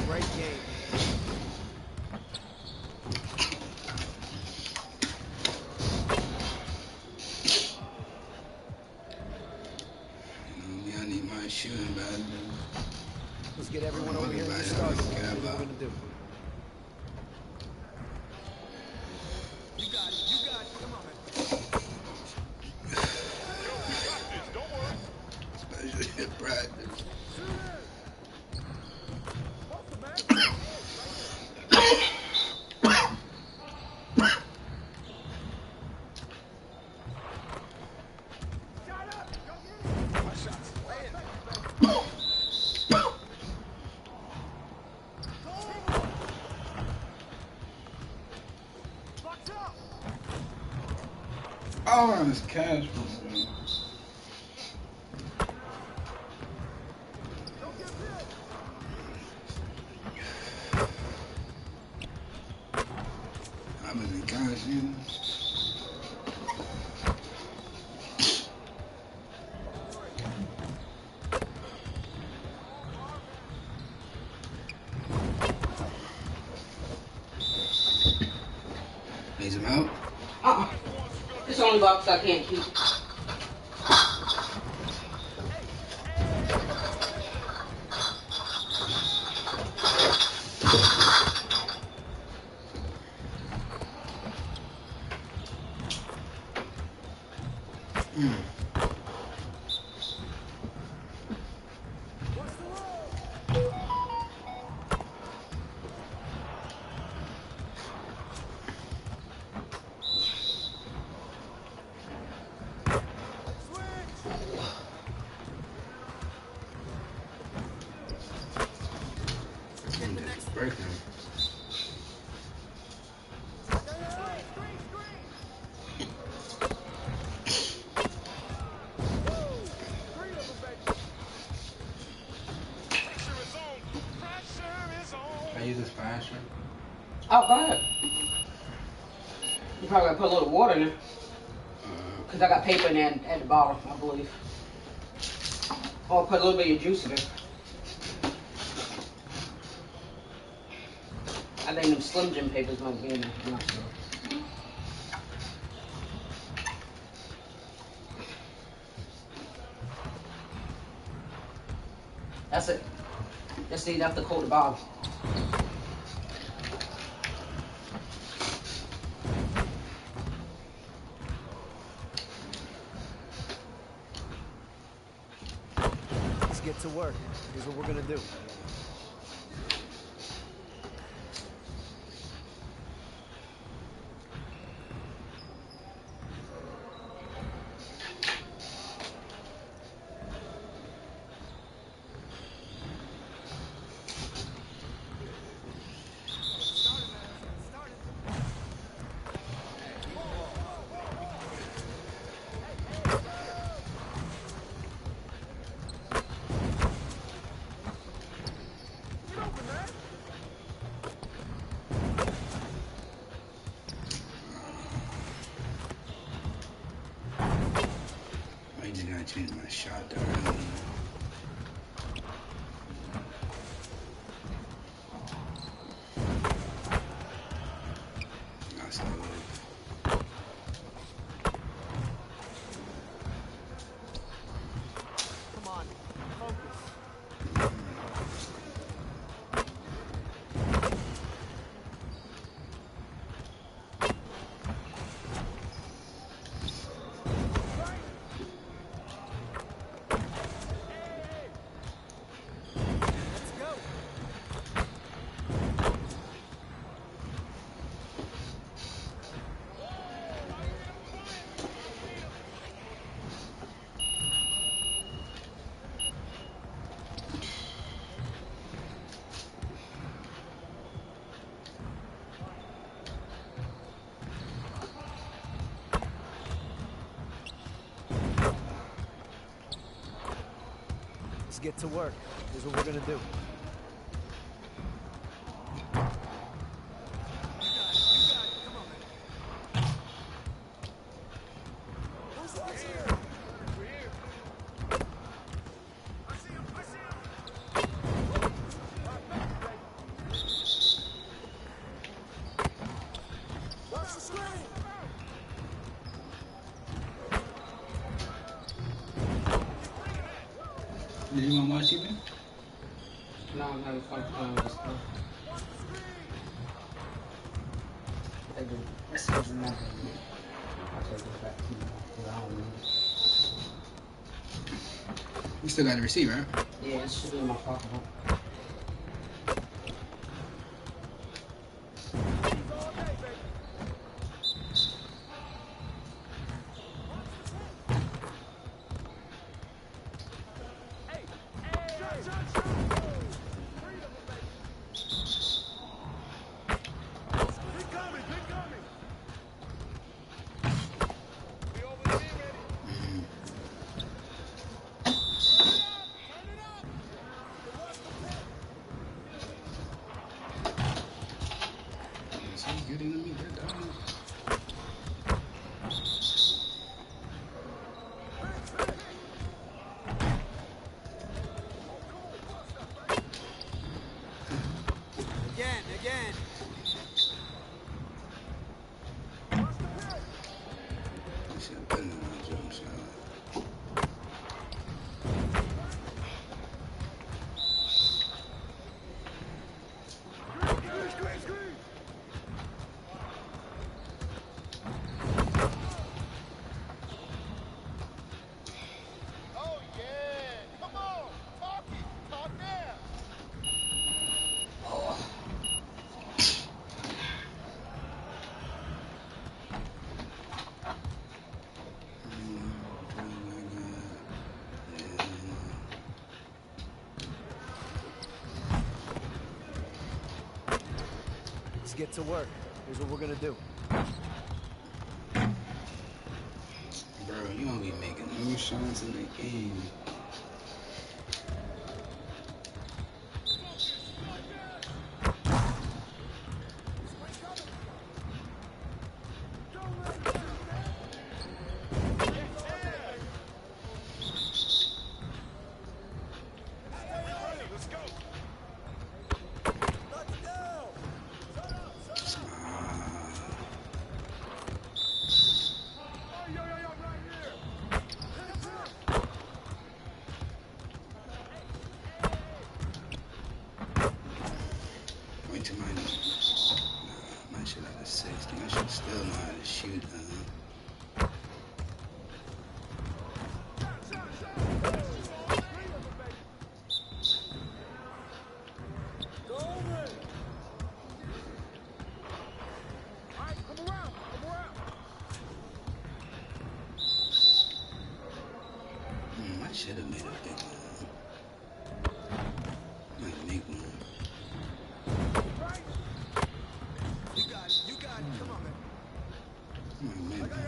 Great game. I need my shooting back. Let's get everyone over here and get started. Here's what we're gonna do. You got it. You got it. Come on, man. Yo, we got this. Don't worry. Special practice. My shot's landing. Oh, it's cash. I'm in the cash, you know. Need some help? It's the only box I can't keep. Breaking. Can I use this faster? Oh, go ahead. You probably gotta put a little water in it. Because I got paper in there at the bottom, I believe. Or put a little bit of juice in it. I think them Slim Jim papers might be in there. I'm not sure. That's it. Just need enough to coat the bottom. Let's get to work. Here's what we're gonna do. I just gotta change my shot there. That's not good. Come on. Focus. Let's go. Let's get to work. Here's what we're gonna do. Did you want to watch TV? No, I'm having fun playing with this stuff. This is nothing. I'll take this back to you because I don't need it. You still got the receipt, right? Yeah, it should be in my pocketbook. Good in the meat, that dog. Again. That shit better than my jump shot. Oh, yeah. Come on. Talk it. Talk now. Let's get to work. Here's what we're gonna do. Bro, you gonna be making no shots in the game. Let's go. Wait till my shit out of 60. I should still know how to shoot. I should have made a big one. Might make one. You got it. Come on, man. Might make one.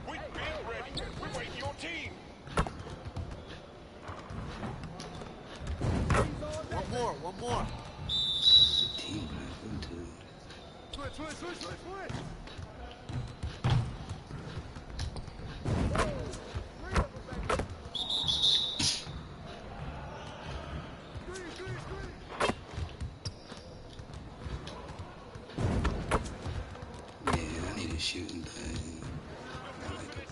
We been ready. We waiting your team. One more. The team can go to. Switch. Yeah, I need a shooting thing. I like it.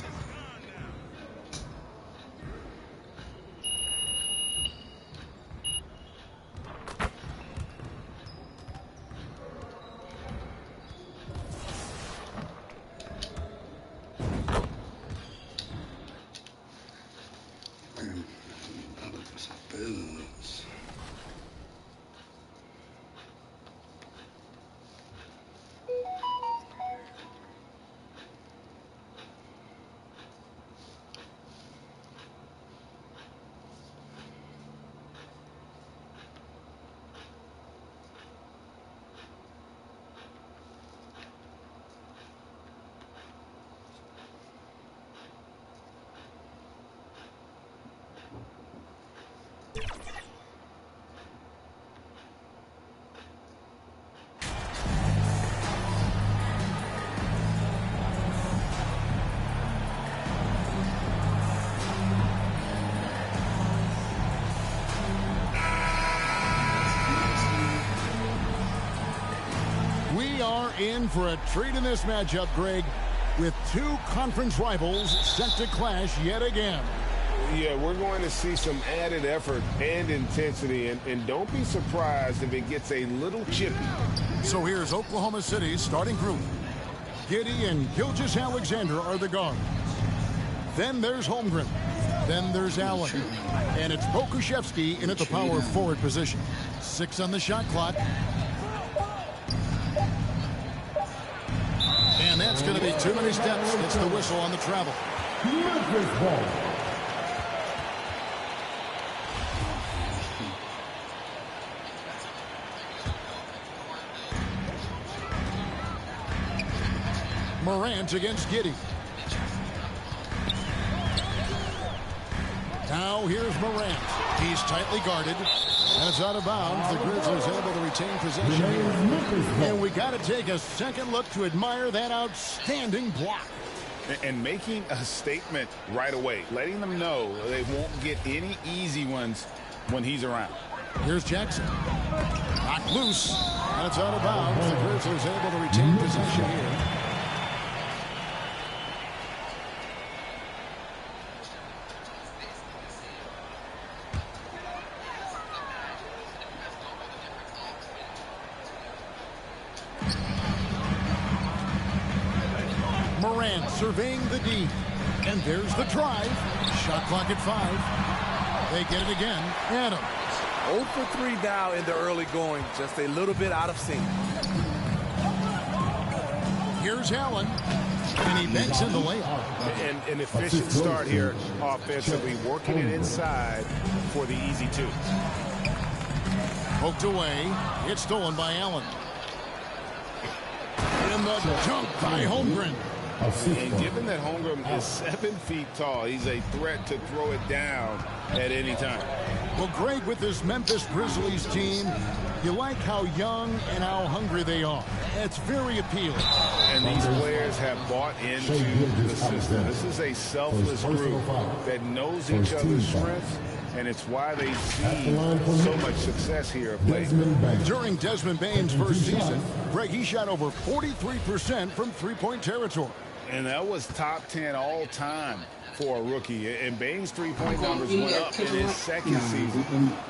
I'm looking for some booze. We are in for a treat in this matchup, Greg, with two conference rivals set to clash yet again. Yeah, we're going to see some added effort and intensity, and don't be surprised if it gets a little chippy. So here's Oklahoma City's starting group. Giddey and Gilgeous-Alexander are the guards. Then there's Holmgren. Then there's Allen. And it's Pokusevski in at the power forward position. 6 on the shot clock. And that's going to be too many steps. It's the whistle on the travel. Morant against Giddey. Now here's Morant. He's tightly guarded. And it's out of bounds. The Grizzlies able to retain possession here. And we got to take a second look to admire that outstanding block. And making a statement right away, letting them know they won't get any easy ones when he's around. Here's Jackson. Knocked loose. And it's out of bounds. The Grizzlies able to retain possession here. Morant surveying the D. And there's the drive. Shot clock at 5. They get it again. Adams. 0 for 3 now in the early going. Just a little bit out of sync. Here's Allen. And he banks in the layup. And an efficient start here offensively, working it inside for the easy 2. Poked away. It's stolen by Allen. And the dunk by Holmgren. And given that Holmgren is 7 feet tall, he's a threat to throw it down at any time. Well, Greg, with this Memphis Grizzlies team, you like how young and how hungry they are. It's very appealing. And these players have bought into the system. This is a selfless group that knows each other's strengths, and it's why they see so much success here of late. During Desmond Bane's first season, Greg, he shot over 43% from three-point territory. And that was top 10 all time for a rookie. And Bane's three-point numbers went up in his second season.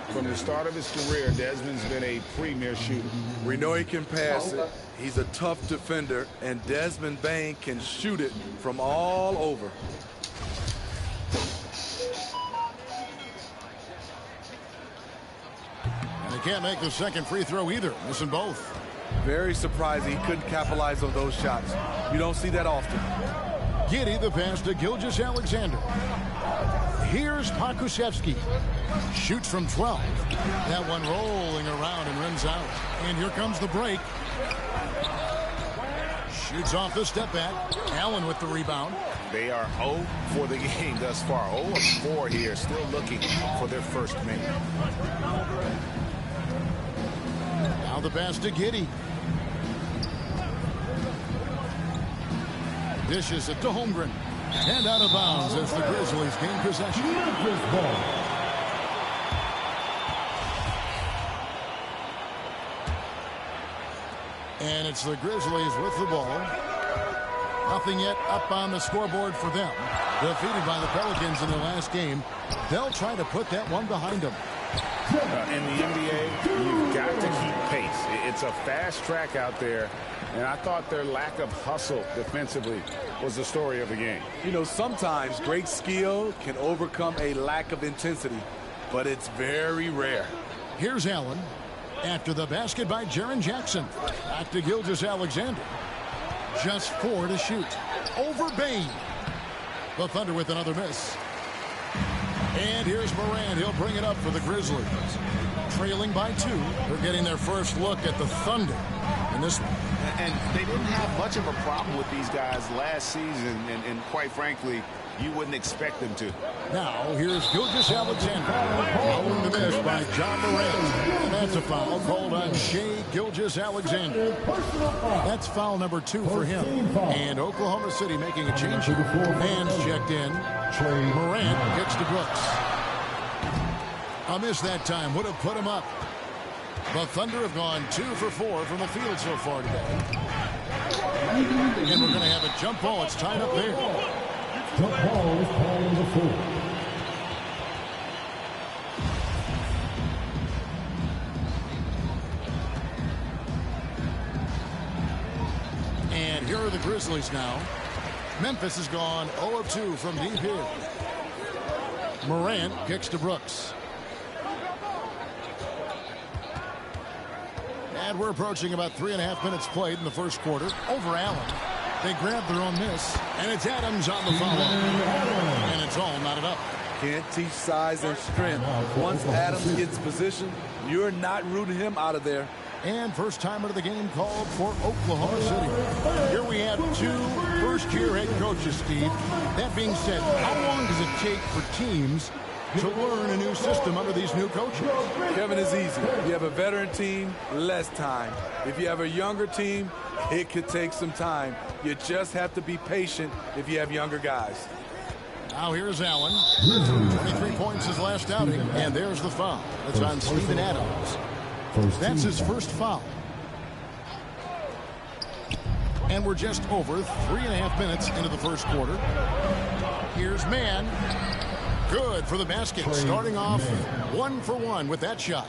From the start of his career, Desmond's been a premier shooter. We know he can pass it. He's a tough defender, and Desmond Bane can shoot it from all over. And he can't make the second free throw either, missing both. Very surprised he couldn't capitalize on those shots. You don't see that often. Giddey the pass to Gilgeous-Alexander. Here's Pokusevski. Shoots from 12. That one rolling around and runs out. And here comes the break. Shoots off the step back. Allen with the rebound. They are 0 for the game thus far. 0 of 4 here, still looking for their first minute. Now the pass to Giddey. Dishes it to Holmgren. And out of bounds as the Grizzlies gain possession. And it's the Grizzlies with the ball. Nothing yet up on the scoreboard for them. Defeated by the Pelicans in their last game. They'll try to put that one behind them. In the NBA, you've got to keep pace. It's a fast track out there, and I thought their lack of hustle defensively was the story of the game. You know, sometimes great skill can overcome a lack of intensity, but it's very rare. Here's Allen. After the basket by Jaren Jackson. Back to Gilgeous-Alexander. Just 4 to shoot. Over Bane. The Thunder with another miss. And here's Morant. He'll bring it up for the Grizzlies. Trailing by 2. They're getting their first look at the Thunder in this one. And they didn't have much of a problem with these guys last season, and quite frankly, you wouldn't expect them to. Now, here's Gilgeous-Alexander. Following the miss by John Morant. And that's a foul called on Shai Gilgeous-Alexander. That's foul number 2 for him. And Oklahoma City making a change here. Fans checked in. Morant gets to Brooks. A miss that time would have put him up. The Thunder have gone 2 for 4 from the field so far today. And we're going to have a jump ball. It's tied up there. Jump ball is called number 4. And here are the Grizzlies now. Memphis has gone 0 of 2 from deep here. Morant kicks to Brooks. And we're approaching about 3.5 minutes played in the first quarter. Over Allen. They grab their own miss. And it's Adams on the follow. And it's all knotted up. Can't teach size and strength. Once Adams gets position, you're not rooting him out of there. And first timer of the game called for Oklahoma City. Here we have 2 first-year head coaches, Steve. That being said, how long does it take for teams to learn a new system under these new coaches? Kevin, is easy. If you have a veteran team, less time. If you have a younger team, it could take some time. You just have to be patient if you have younger guys. Now here's Allen. 23 points his last outing, and there's the foul. It's on Steven Adams. That's his first foul. And we're just over 3.5 minutes into the first quarter. Here's Mann. Good for the basket. Starting off 1 for 1 with that shot.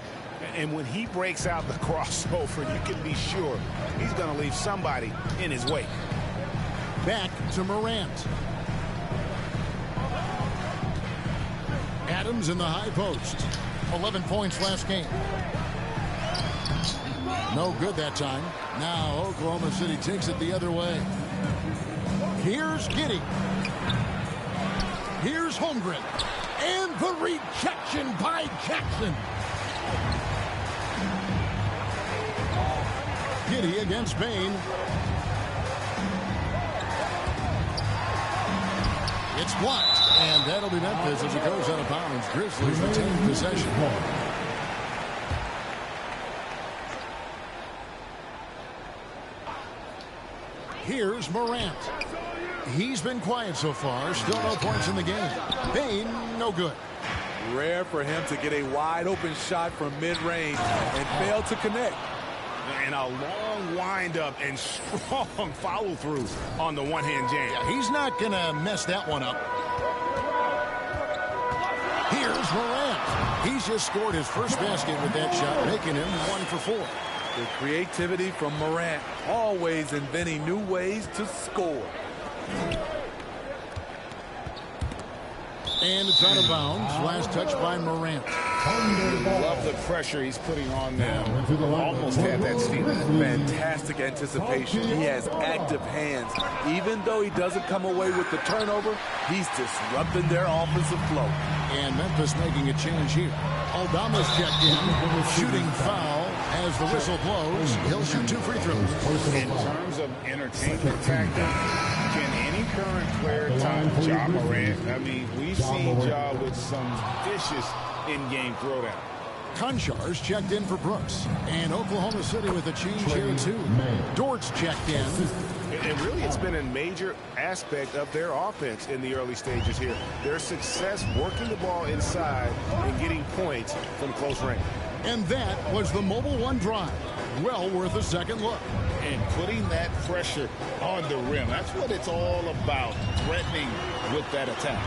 And when he breaks out the crossover, you can be sure he's going to leave somebody in his wake. Back to Morant. Adams in the high post. 11 points last game. No good that time. Now Oklahoma City takes it the other way. Here's Giddey. Here's Holmgren. And the rejection by Jackson. Giddey against Bain. It's blocked. And that'll be Memphis as it goes out of bounds. Grizzlies retain possession. Here's Morant. He's been quiet so far. Still no points in the game. Bain, no good. Rare for him to get a wide open shot from mid-range and fail to connect. And a long windup and strong follow-through on the one-hand jam. Yeah, he's not going to mess that one up. Here's Morant. He's just scored his first basket with that shot, making him 1 for 4. The creativity from Morant, always inventing new ways to score. And it's out of bounds. Last touch by Morant. Love the pressure he's putting on them. Almost had that steal. Fantastic anticipation. He has active hands. Even though he doesn't come away with the turnover, he's disrupting their offensive flow. And Memphis making a change here. Aldama's checked in. Shooting foul as the whistle blows. He'll shoot 2 free throws. In terms of entertainment factor, can any current player top Ja Morant? I mean, we've seen Ja with some vicious in-game throwdown. Konchar's checked in for Brooks. And Oklahoma City with a change here, too. Dort's checked in. And really, it's been a major aspect of their offense in the early stages here. Their success working the ball inside and getting points from close range. And that was the Mobile One drive. Well worth a second look. And putting that pressure on the rim. That's what it's all about, threatening with that attack.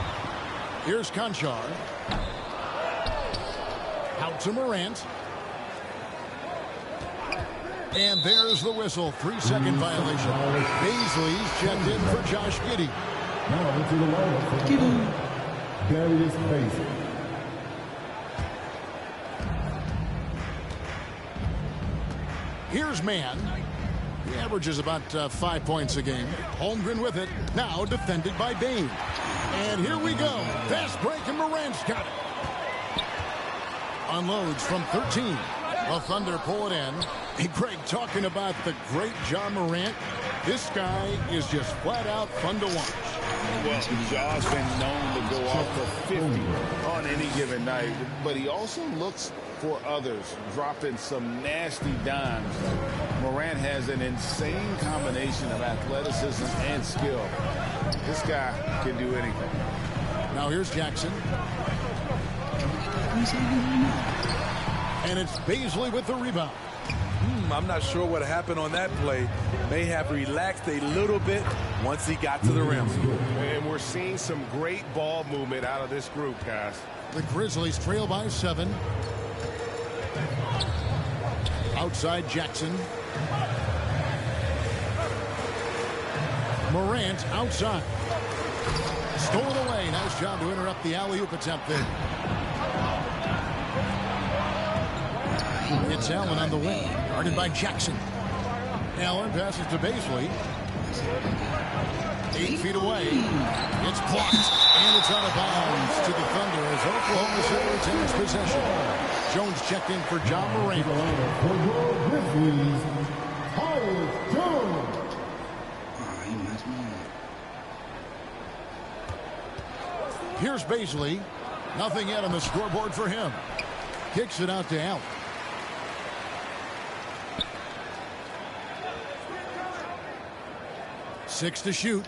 Here's Konchar. Out to Morant. And there's the whistle. 3-second violation. Baisley's checked in for Josh Giddey. Now into the lineup for Darius Baisley. Here's Mann. He averages about 5 points a game. Holmgren with it. Now defended by Bain. And here we go. Fast break and Morant's got it. Unloads from 13. The Thunder pull it in. Hey, Greg, talking about the great Ja Morant, this guy is just flat out fun to watch. Well, Ja's been known to go off for 50 on any given night, but he also looks for others, dropping some nasty dimes. Morant has an insane combination of athleticism and skill. This guy can do anything. Now here's Jackson. And it's Bazley with the rebound. I'm not sure what happened on that play. May have relaxed a little bit once he got to the rim. And we're seeing some great ball movement out of this group, guys. The Grizzlies trail by 7. Outside Jackson. Morant outside. Stolen away. Nice job to interrupt the alley-oop attempt there. It's Allen on the wing. Guarded by Jackson. Allen passes to Bazley. 8 feet away. It's blocked. And it's out of bounds to the Thunder as Oklahoma City retains possession. Jones checked in for John Morant. For your Grizzlies, Tyus Jones. He messed me up. Here's Bazley. Nothing yet on the scoreboard for him. Kicks it out to Allen. Six to shoot.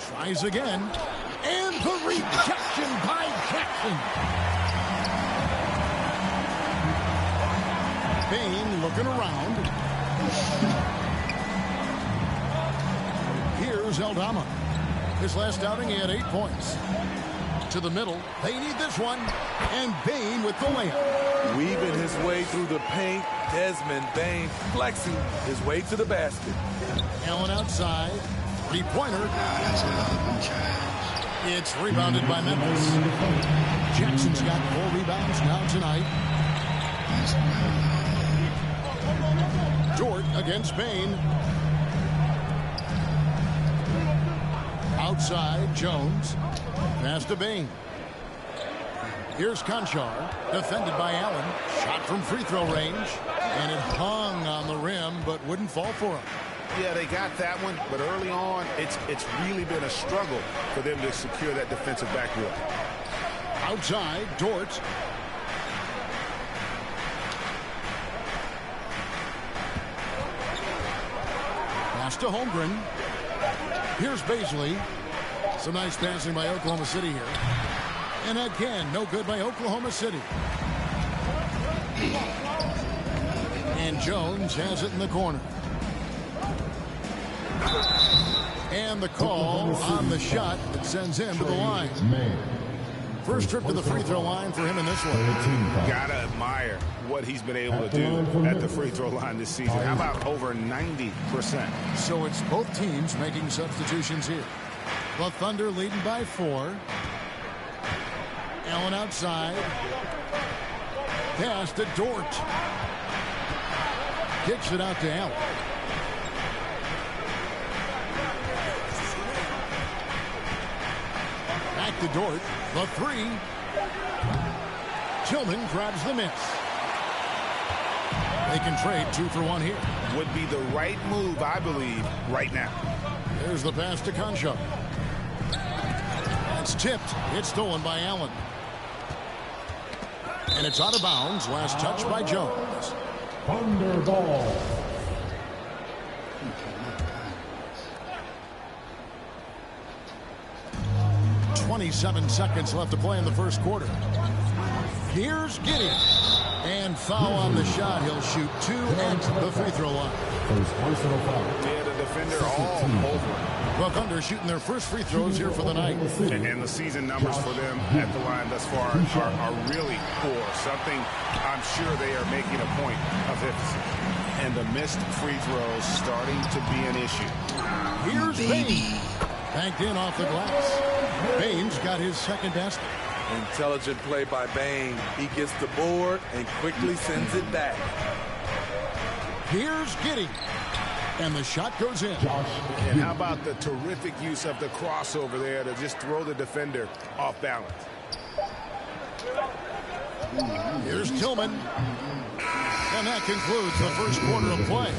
Tries again. And the rejection by Jackson. Bane looking around. Here's Aldama. His last outing, he had 8 points. To the middle. They need this one. And Bane with the layup. Weaving his way through the paint. Desmond Bane flexing his way to the basket. Allen outside. Three-pointer. That's I'm trash. It's rebounded by Memphis. Jackson's got 4 rebounds now tonight. Dort against Bane. Outside, Jones. Pass to Bane. Here's Conchar, defended by Allen. Shot from free throw range. And it hung on the rim, but wouldn't fall for him. Yeah, they got that one, but early on, it's really been a struggle for them to secure that defensive backboard. Outside, Dort. Pass to Holmgren. Here's Bazley. Some nice passing by Oklahoma City here. And again, no good by Oklahoma City. And Jones has it in the corner. And the call on the shot that sends him to the line. First trip to the free throw line for him in this one. Gotta admire what he's been able to do at the free throw line this season. How about over 90%? So it's both teams making substitutions here. The Thunder leading by 4. Allen outside. Pass to Dort. Kicks it out to Allen. Back to Dort. The 3. Tillman grabs the miss. They can trade 2 for 1 here. Would be the right move, I believe, right now. There's the pass to Conchar. It's tipped. It's stolen by Allen. And it's out of bounds. Last touch by Jones. Thunder ball. .27 seconds left to play in the first quarter. Here's Giddey. And foul on the shot. He'll shoot 2 at the free throw line. First personal foul. Yeah, the defender all over. The Thunder shooting their first free throws here for the night. And the season numbers for them at the line thus far are really poor. Something I'm sure they are making a point of emphasis. And the missed free throws starting to be an issue. Here's Bane. Banked in off the glass. Bane's got his second basket. Intelligent play by Bane. He gets the board and quickly sends it back. Here's Giddey. And the shot goes in. And how about the terrific use of the crossover there to just throw the defender off balance. Here's Tillman. And that concludes the first quarter of play.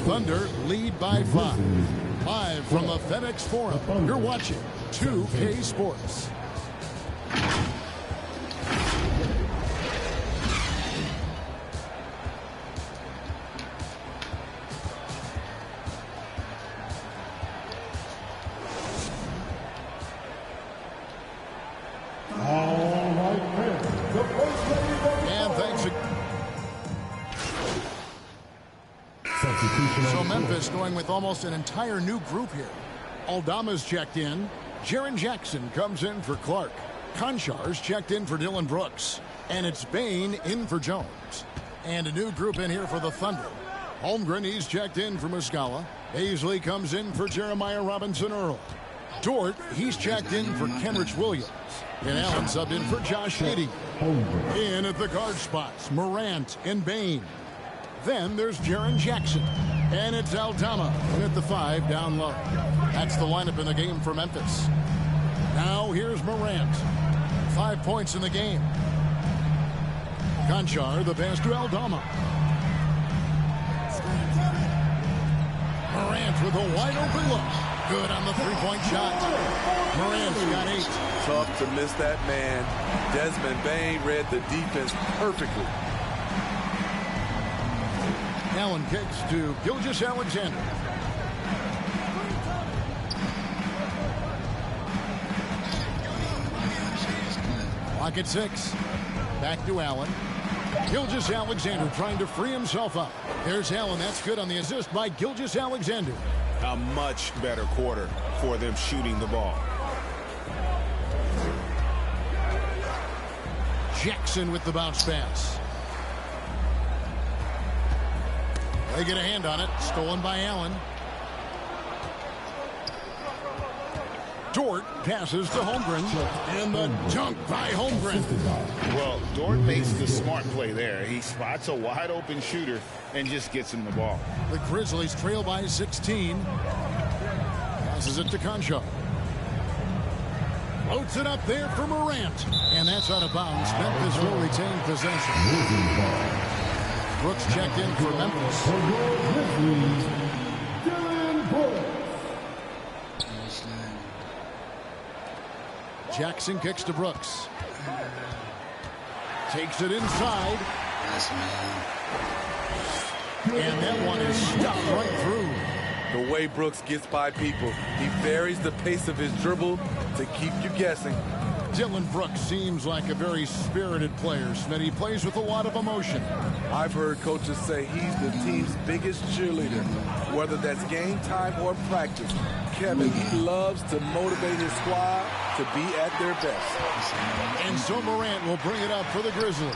Thunder lead by 5. Live from the FedEx Forum. You're watching 2K Sports. All right, friends. The first Substitution So on the Memphis going with almost an entire new group here. Aldama's checked in. Jaren Jackson comes in for Clark. Konchar's checked in for Dylan Brooks. And it's Bain in for Jones. And a new group in here for the Thunder. Holmgren, he's checked in for Muscala. Paisley comes in for Jeremiah Robinson-Earl. Dort, he's checked in for Kenrich Williams. And Allen subbed in for Josh Giddey. In at the guard spots, Morant and Bain. Then there's Jaren Jackson. And it's Aldama at the 5 down low. That's the lineup in the game for Memphis. Now here's Morant. 5 points in the game. Konchar, the pass to Aldama. Morant with a wide open look. Good on the three-point shot. Morant's got 8. Tough to miss that man. Desmond Bain read the defense perfectly. Allen kicks to Gilgeous-Alexander. Clock at 6. Back to Allen. Gilgeous-Alexander trying to free himself up. There's Allen. That's good on the assist by Gilgeous-Alexander. A much better quarter for them shooting the ball. Jackson with the bounce pass. They get a hand on it. Stolen by Allen. Dort passes to Holmgren. And the dunk by Holmgren. Well, Dort makes the smart play there. He spots a wide open shooter and just gets him the ball. The Grizzlies trail by 16. Passes it to Konchar. Floats it up there for Morant. And that's out of bounds. Memphis will retain possession. Brooks checked in for Memphis. Dylan Brooks. Jackson kicks to Brooks. Takes it inside. And that one is stuffed right through. The way Brooks gets by people, he varies the pace of his dribble to keep you guessing. Dylan Brooks seems like a very spirited player, Smitty. He plays with a lot of emotion. I've heard coaches say he's the team's biggest cheerleader, whether that's game time or practice. Kevin, he loves to motivate his squad to be at their best. And so Morant will bring it up for the Grizzlies.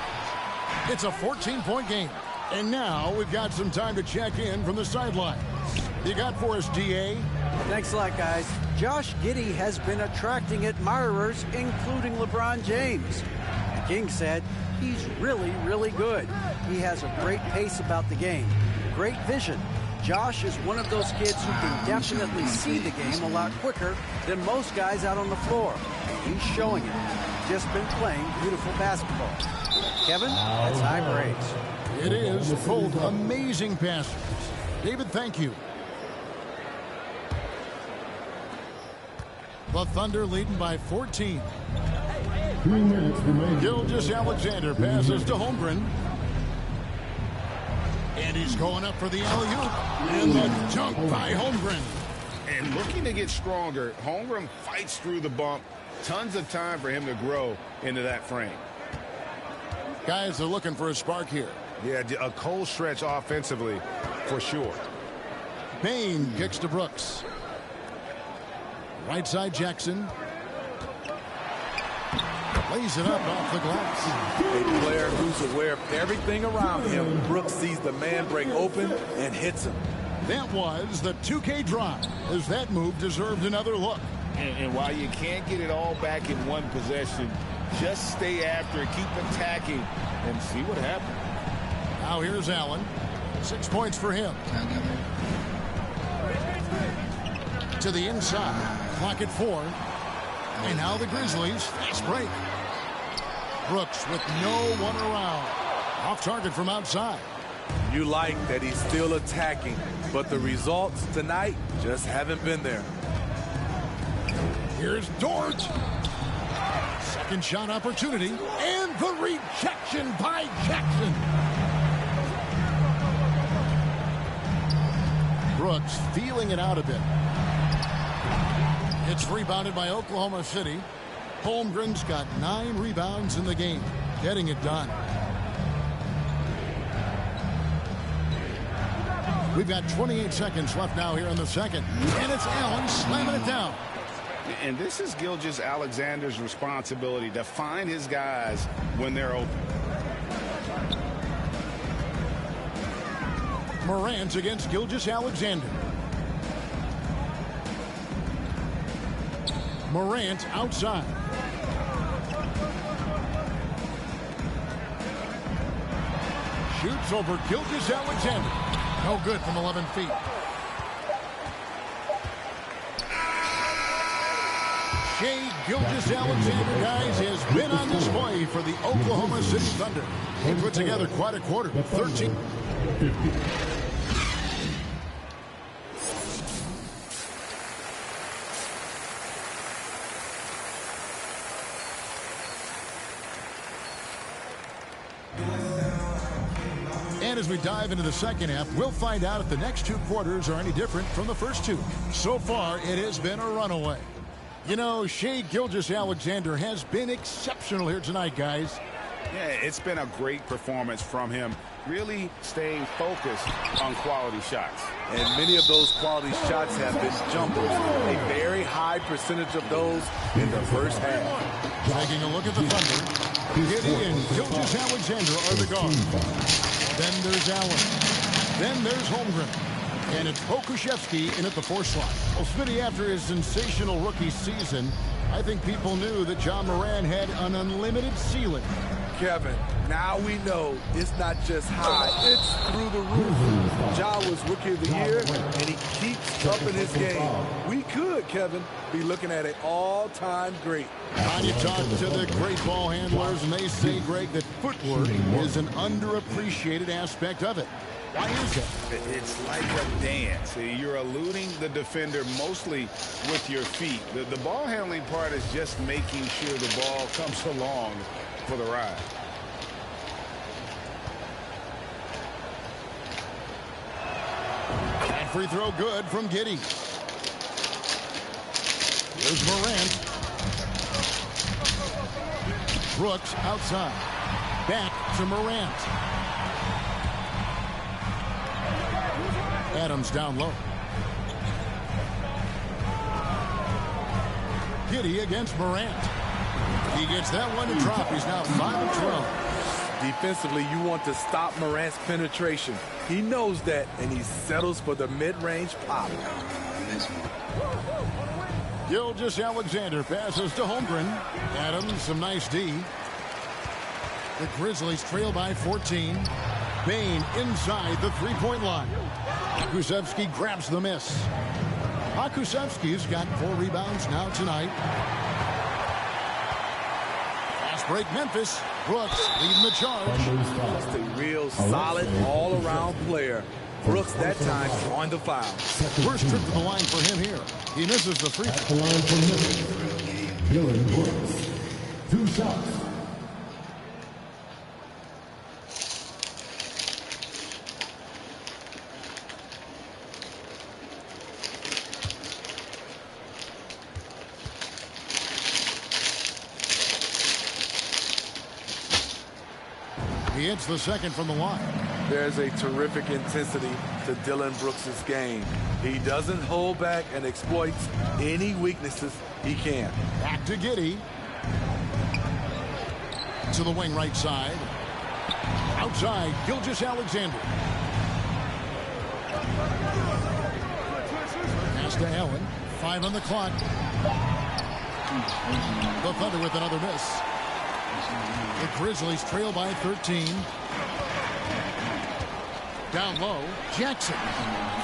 It's a 14-point game. And now we've got some time to check in from the sidelines. You got for us, D.A.? Thanks a lot, guys. Josh Giddey has been attracting admirers, including LeBron James. The King said he's really, really good. He has a great pace about the game, great vision. Josh is one of those kids who can definitely see the game a lot quicker than most guys out on the floor. He's showing it. Just been playing beautiful basketball. Kevin, that's high praise. It is both amazing passers. David, thank you. The Thunder leading by 14. 3 minutes remaining. Gilgeous-Alexander passes to Holmgren. And he's going up for the alley-oop. And the dunk by Holmgren. And looking to get stronger, Holmgren fights through the bump. Tons of time for him to grow into that frame. Guys are looking for a spark here. Yeah, a cold stretch offensively for sure. Bain kicks to Brooks. Right side Jackson. Lays it up off the glass. A player who's aware of everything around him. Brooks sees the man break open and hits him. That was the 2K drive, as that move deserved another look. And while you can't get it all back in one possession, just stay after it, keep attacking, and see what happens. Now here's Allen. 6 points for him. To the inside. Clock at 4. And now the Grizzlies. Fast break. Brooks with no one around. Off target from outside. You like that he's still attacking, but the results tonight just haven't been there. Here's Dort. Second shot opportunity. And the rejection by Jackson. Brooks feeling it out a bit. It's rebounded by Oklahoma City. Holmgren's got 9 rebounds in the game, getting it done. We've got 28 seconds left now here in the second. And it's Allen slamming it down. And this is Gilgeous-Alexander's responsibility to find his guys when they're open. Morant against Gilgeous-Alexander. Morant outside. Shoots over Gilgeous-Alexander. No good from 11 feet. Shai Gilgeous-Alexander, guys, has been on display for the Oklahoma City Thunder. He put together quite a quarter. 13. And as we dive into the second half, we'll find out if the next two quarters are any different from the first two. So far, it has been a runaway. You know, Shai Gilgeous-Alexander has been exceptional here tonight, guys. Yeah, it's been a great performance from him, really staying focused on quality shots. And many of those quality shots have been jumpers. A very high percentage of those in the first half. Taking a look at the Thunder. Giddey and Gilgeous-Alexander are the guards. Then there's Allen. Then there's Holmgren. And it's Pokusevski in at the 4 slot. Well, Smitty, after his sensational rookie season, I think people knew that Ja Morant had an unlimited ceiling. Kevin, now we know it's not just high, it's through the roof. Ja was Rookie of the Year, and he keeps upping his game. We could, Kevin, be looking at an all-time great. You talk to the great ball handlers, and they say, Greg, that footwork is an underappreciated aspect of it. Why is that? It's like a dance. You're eluding the defender mostly with your feet. The ball handling part is just making sure the ball comes along for the ride. That free throw good from Giddey. Here's Morant. Brooks outside. Back to Morant. Adams down low. Giddey against Morant. He gets that one to drop. He's now 5 of 12. Defensively, you want to stop Morant's penetration. He knows that, and he settles for the mid-range pop. Gilgeous-Alexander passes to Holmgren. Adams, some nice D. The Grizzlies trail by 14. Bane inside the three-point line. Pokusevski grabs the miss. Pokusevski's got 4 rebounds now tonight. Fast break Memphis. Brooks leading the charge. Just a real solid all-around player. Brooks that time on the foul. First trip to the line for him here. He misses the free throw. The line for Memphis. Dillon Brooks. 2 shots. He hits the second from the line. There's a terrific intensity to Dillon Brooks' game. He doesn't hold back and exploits any weaknesses he can. Back to Giddey. To the wing right side. Outside, Gilgeous-Alexander. Pass to Allen. 5 on the clock. The Thunder with another miss. The Grizzlies trail by 13. Down low, Jackson.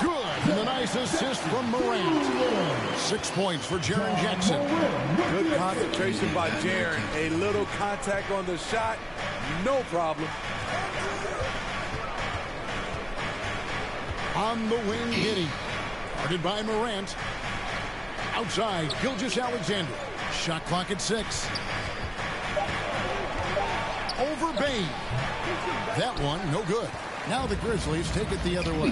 Good. And a nice assist from Morant. 6 points for Jaren Jackson. Good concentration by Jaren. A little contact on the shot. No problem. On the wing, Giddey. Guarded by Morant. Outside, Gilgeous-Alexander. Shot clock at 6. Over Bane. That one, no good. Now the Grizzlies take it the other way.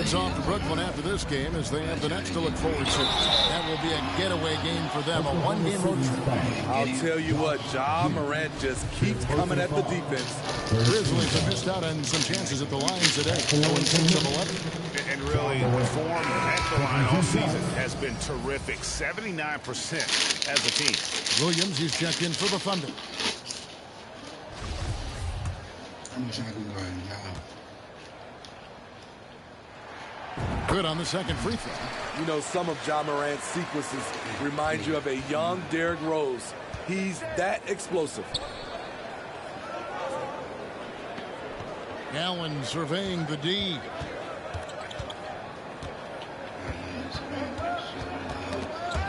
It's off to Brooklyn after this game as they have the next to look forward to. That will be a getaway game for them, a one-game road trip. I'll tell you what, Ja Morant just keeps coming at the defense. The Grizzlies have missed out on some chances at the line today. 0-6 of 11. the line all season has been terrific. 79% as a team. Williams, he's checked in for the Thunder. I'm just going to go ahead and Good on the second free throw. You know, some of Ja Morant's sequences remind you of a young Derrick Rose. He's that explosive. Allen surveying the D.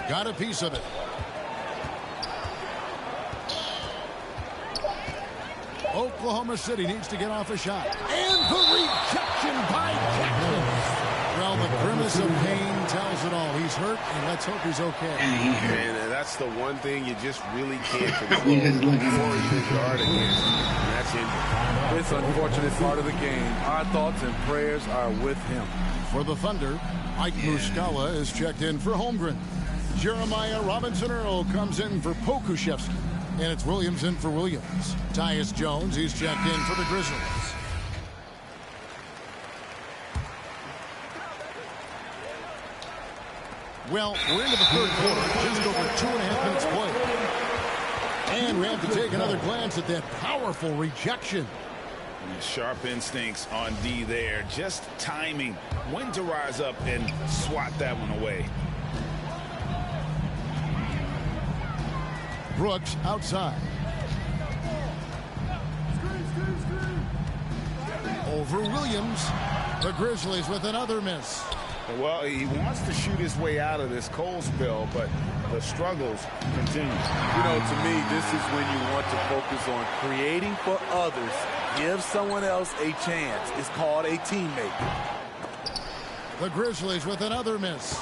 Got a piece of it. Oklahoma City needs to get off a shot. And the rejection by Jackson. Well, the grimace of pain tells it all. He's hurt, and let's hope he's okay. And that's the one thing you just really can't control or even guard against. And that's injury. It's an unfortunate part of the game. Our thoughts and prayers are with him. For the Thunder, Ike Muscala is checked in for Holmgren. Jeremiah Robinson-Earl comes in for Pokuševski. And it's Williams in for Williams. Tyus Jones, he's checked in for the Grizzlies. Well, we're into the third quarter, just over 2.5 minutes played. And we have to take another glance at that powerful rejection. Sharp instincts on D there. Just timing when to rise up and swat that one away. Brooks outside. Over Williams. The Grizzlies with another miss. Well, he wants to shoot his way out of this cold spell, but the struggles continue. You know, to me, this is when you want to focus on creating for others. Give someone else a chance. It's called a teammate. The Grizzlies with another miss.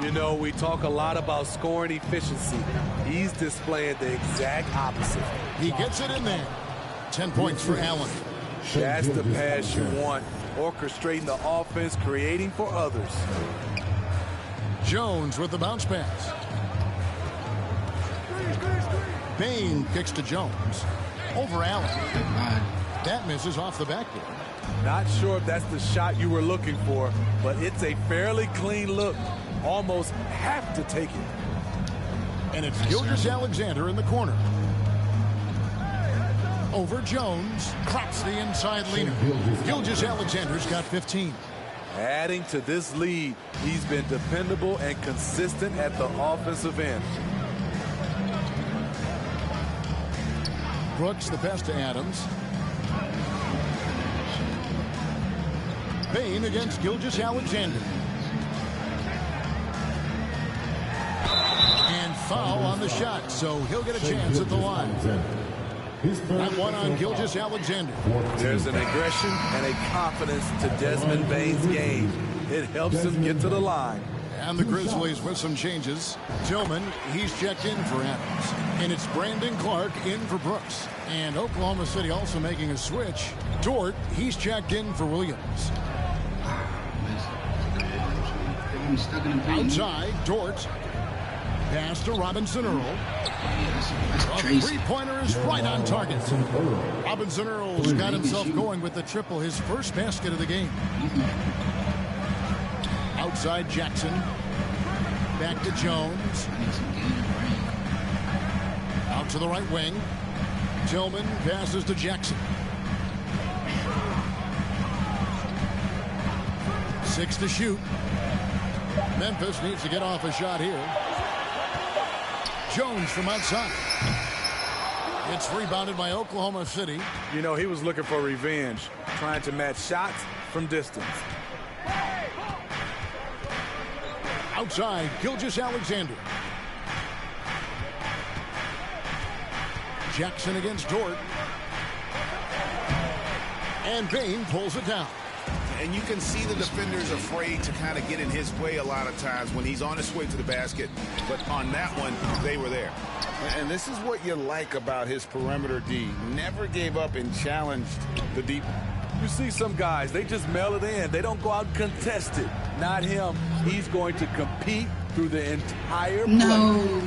You know, we talk a lot about scoring efficiency. He's displaying the exact opposite. He gets it in there. 10 points for Allen. That's the pass you want. Orchestrating the offense, creating for others. Jones with the bounce pass. Bane kicks to Jones. Over Allen. That misses off the backboard. Not sure if that's the shot you were looking for, but it's a fairly clean look. Almost have to take it. And it's Gilgeous-Alexander in the corner. Over Jones. Drops the inside leaner. Gilgeous-Alexander's got 15. Adding to this lead, he's been dependable and consistent at the offensive end. Brooks the pass to Adams. Bane against Gilgeous-Alexander. And foul on the shot, so he'll get a chance at the line. That one on Gilgeous-Alexander. There's an aggression and a confidence to Desmond Bane's game. It helps him get to the line. And the Grizzlies with some changes. Tillman, he's checked in for Adams. And it's Brandon Clark in for Brooks. And Oklahoma City also making a switch. Dort, he's checked in for Williams. Outside, Dort. Pass to Robinson-Earl. A three-pointer is right on target. Robinson-Earl's got himself going with the triple, his first basket of the game. Outside Jackson. Back to Jones. Out to the right wing. Tillman passes to Jackson. 6 to shoot. Memphis needs to get off a shot here. Jones from outside. It's rebounded by Oklahoma City. You know, he was looking for revenge, trying to match shots from distance. Outside, Gilgeous-Alexander. Jackson against Dort. And Bane pulls it down. And you can see the defenders afraid to kind of get in his way a lot of times when he's on his way to the basket. But on that one, they were there. And this is what you like about his perimeter D. Never gave up and challenged the deep. You see some guys, they just mail it in. They don't go out and contest it. Not him. He's going to compete through the entire play.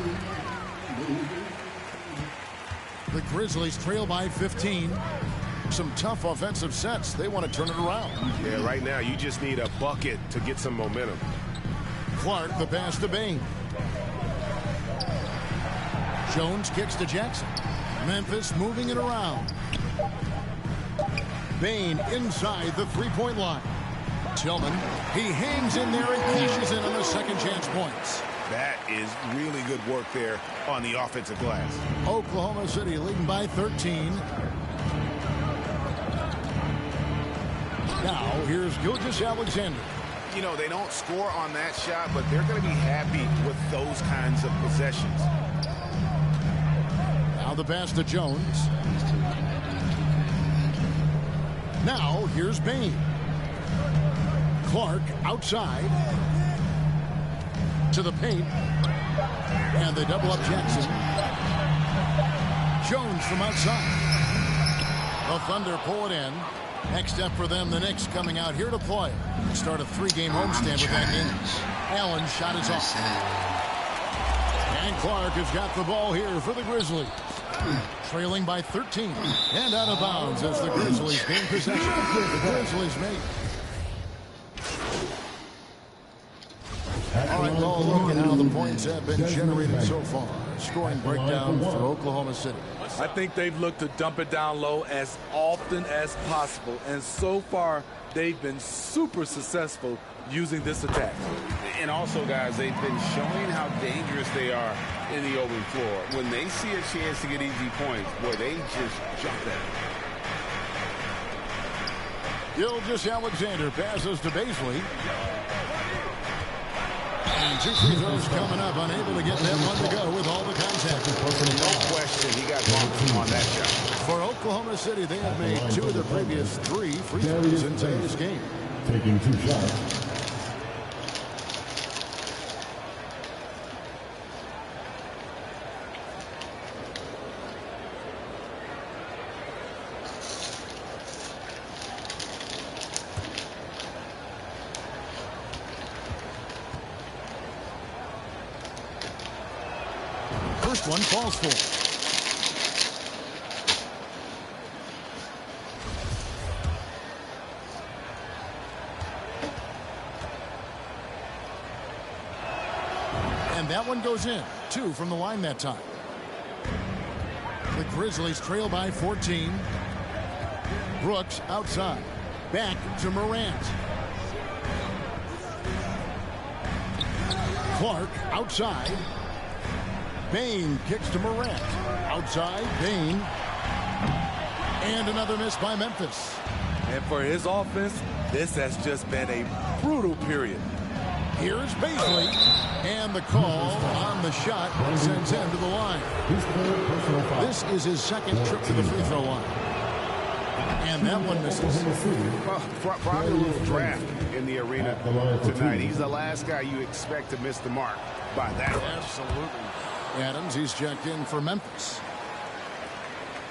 The Grizzlies trail by 15. Some tough offensive sets. They want to turn it around. Yeah, right now you just need a bucket to get some momentum. Clark, the pass to Bane. Jones kicks to Jackson. Memphis moving it around. Bane inside the three-point line. Tillman, he hangs in there and cashes in on the second chance points. That is really good work there on the offensive glass. Oklahoma City leading by 13. Now, here's Gilgeous-Alexander. You know, they don't score on that shot, but they're going to be happy with those kinds of possessions. Now the pass to Jones. Now, here's Bane. Clark outside. To the paint. And they double up Jackson. Jones from outside. The Thunder pull it in. Next step for them, the Knicks coming out here to play. Start a three-game homestand with that game. Allen's shot is off. And Clark has got the ball here for the Grizzlies. Trailing by 13. And out of bounds as the Grizzlies gain possession. The Grizzlies make. All right, well, look at how the points have been generated so far. Scoring breakdown for Oklahoma City. I think they've looked to dump it down low as often as possible. And so far, they've been super successful using this attack. And also, guys, they've been showing how dangerous they are in the open floor. When they see a chance to get easy points, boy, they just jump at it. Gilgeous-Alexander passes to Bazley. And two free throws coming up, unable to get that one to go with all the contact. No question, he got bumped on that shot. For Oklahoma City, they have made two of their previous three free throws in today's game. Taking two shots. First one falls for. And that one goes in. 2 from the line that time. The Grizzlies trail by 14. Brooks outside. Back to Morant. Clark outside. Bane kicks to Morant. Outside, Bane. And another miss by Memphis. And for his offense, this has just been a brutal period. Here's Bazley. And the call on the shot sends him to the line. This is his second trip to the free throw line. And that one misses. Well, probably a little draft in the arena tonight. He's the last guy you expect to miss the mark by that. Absolutely. Adams, he's checked in for Memphis.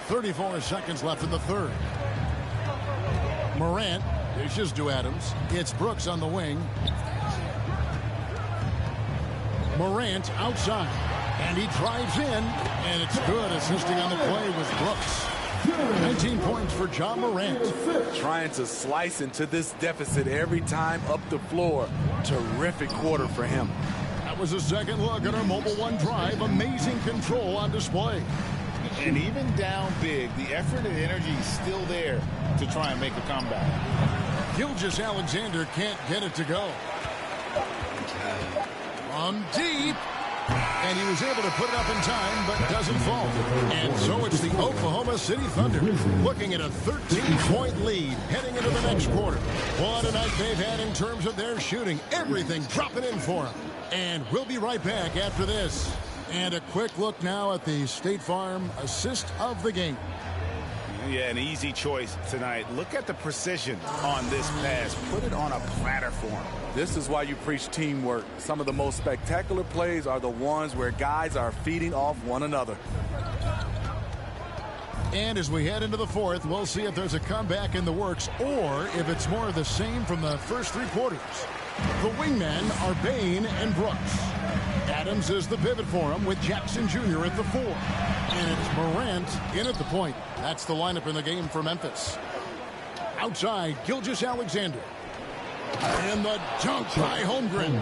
34 seconds left in the third. Morant dishes to Adams. It's Brooks on the wing. Morant outside. And he drives in. And it's good, assisting on the play with Brooks. 19 points for John Morant. Trying to slice into this deficit every time up the floor. Terrific quarter for him. That was a second look at our Mobile One drive. Amazing control on display. And even down big, the effort and energy is still there to try and make a comeback. Gilgeous-Alexander can't get it to go. From deep. And he was able to put it up in time, but doesn't fall. And so it's the Oklahoma City Thunder looking at a 13-point lead heading into the next quarter. What a night they've had in terms of their shooting. Everything dropping in for them. And we'll be right back after this. And a quick look now at the State Farm assist of the game. Yeah, an easy choice tonight. Look at the precision on this pass. Put it on a platter for him. This is why you preach teamwork. Some of the most spectacular plays are the ones where guys are feeding off one another. And as we head into the fourth, we'll see if there's a comeback in the works or if it's more of the same from the first three quarters. The wingmen are Bane and Brooks. Adams is the pivot for him with Jackson Jr. at the 4. And it's Morant in at the point. That's the lineup in the game for Memphis. Outside, Gilgeous-Alexander. And the dunk by Holmgren.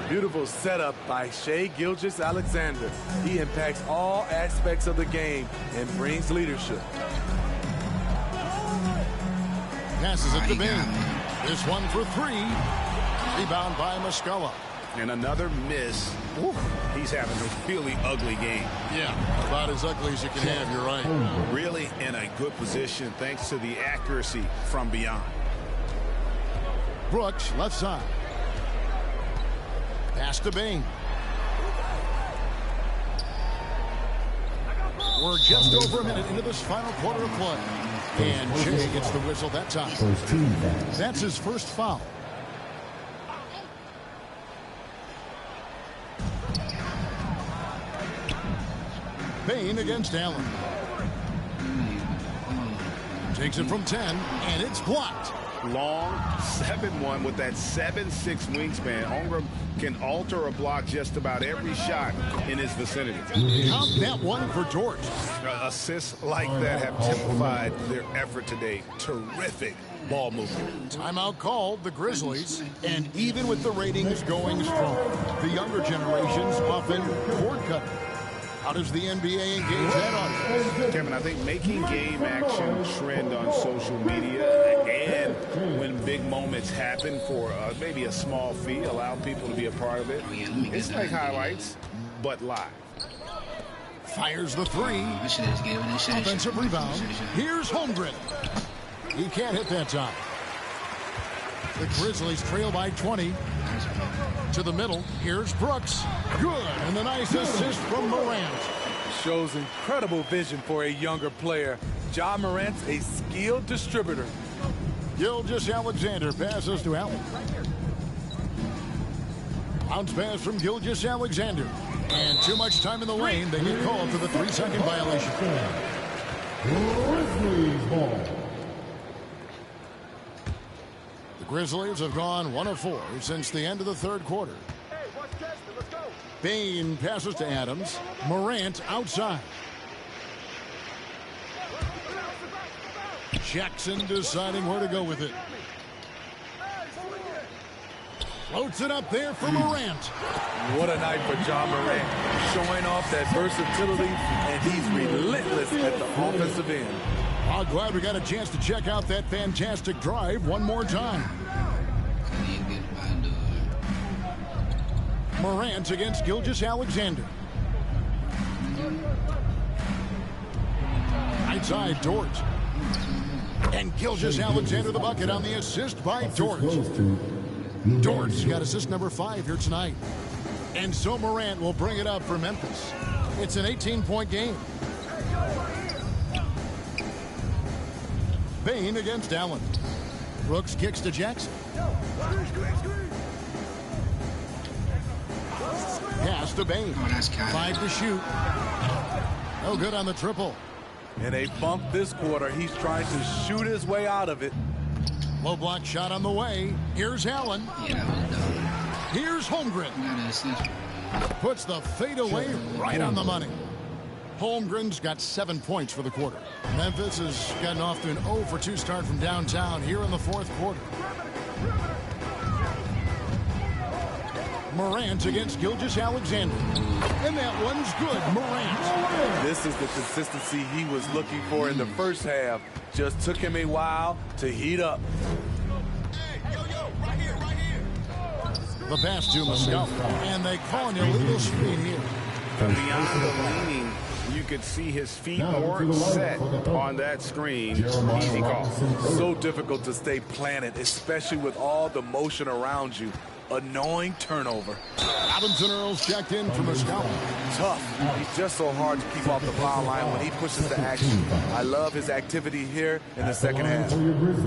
Beautiful setup by Shai Gilgeous-Alexander. He impacts all aspects of the game and brings leadership. Passes it to Bain. This one for three. Rebound by Muscala. And another miss. Ooh, he's having a really ugly game. Yeah, about as ugly as you can have, you're right. Really in a good position thanks to the accuracy from beyond. Brooks, left side. Pass to Bain. We're just over a minute into this final quarter of play. And Shai gets the whistle that time. That's his first foul. Bain against Allen. Takes it from 10, and it's blocked. Long 7-1 with that 7'6" wingspan. Holmgren can alter a block just about every shot in his vicinity. Count that one for Dort. Assists like that have typified their effort today. Terrific ball movement. Timeout called, the Grizzlies, and even with the ratings going strong, the younger generation's often cord cutting. How does the NBA engage that audience? Kevin, I think making game action trend on social media and when big moments happen for maybe a small fee, allow people to be a part of it. It's like highlights, but live. Fires the three. Offensive rebound. Here's Holmgren. He can't hit that time. The Grizzlies trail by 20. To the middle. Here's Brooks. Good. And the nice assist from Morant. Shows incredible vision for a younger player. Ja Morant's a skilled distributor. Gilgeous-Alexander passes to Allen. Bounce pass from Gilgeous-Alexander. And too much time in the lane. They get called for the 3-second violation. Grizzlies ball. The Grizzlies have gone 1 of 4 since the end of the third quarter. Bain passes to Adams. Morant outside. Jackson deciding where to go with it. Floats it up there for Morant. What a night for Ja Morant. Showing off that versatility, and he's relentless at the offensive end. I'm glad we got a chance to check out that fantastic drive one more time. Morant against Gilgeous-Alexander. Right side, Dort. And Gilgeous-Alexander the bucket on the assist by Dort. Dort's got assist number 5 here tonight. And so Morant will bring it up for Memphis. It's an 18-point game. Bain against Allen. Brooks kicks to Jackson. Pass to Bain. 5 to shoot. No good on the triple. In a bump this quarter, he's trying to shoot his way out of it. Low block shot on the way. Here's Allen. Here's Holmgren. Puts the fadeaway right on the money. Holmgren's got 7 points for the quarter. Memphis has gotten off to an 0 for 2 start from downtown here in the fourth quarter. Morant against Gilgeous-Alexander. And that one's good. Morant. This is the consistency he was looking for in the first half. Just took him a while to heat up. The pass to Muscala. And they call an illegal screen here. Beyond the leaning, you could see his feet weren't set on that screen. Easy call. So difficult to stay planted, especially with all the motion around you. Annoying turnover. Robinson Earls checked in for Muscala. Tough. He's just so hard to keep off the foul line when he pushes the action. I love his activity here in the second half.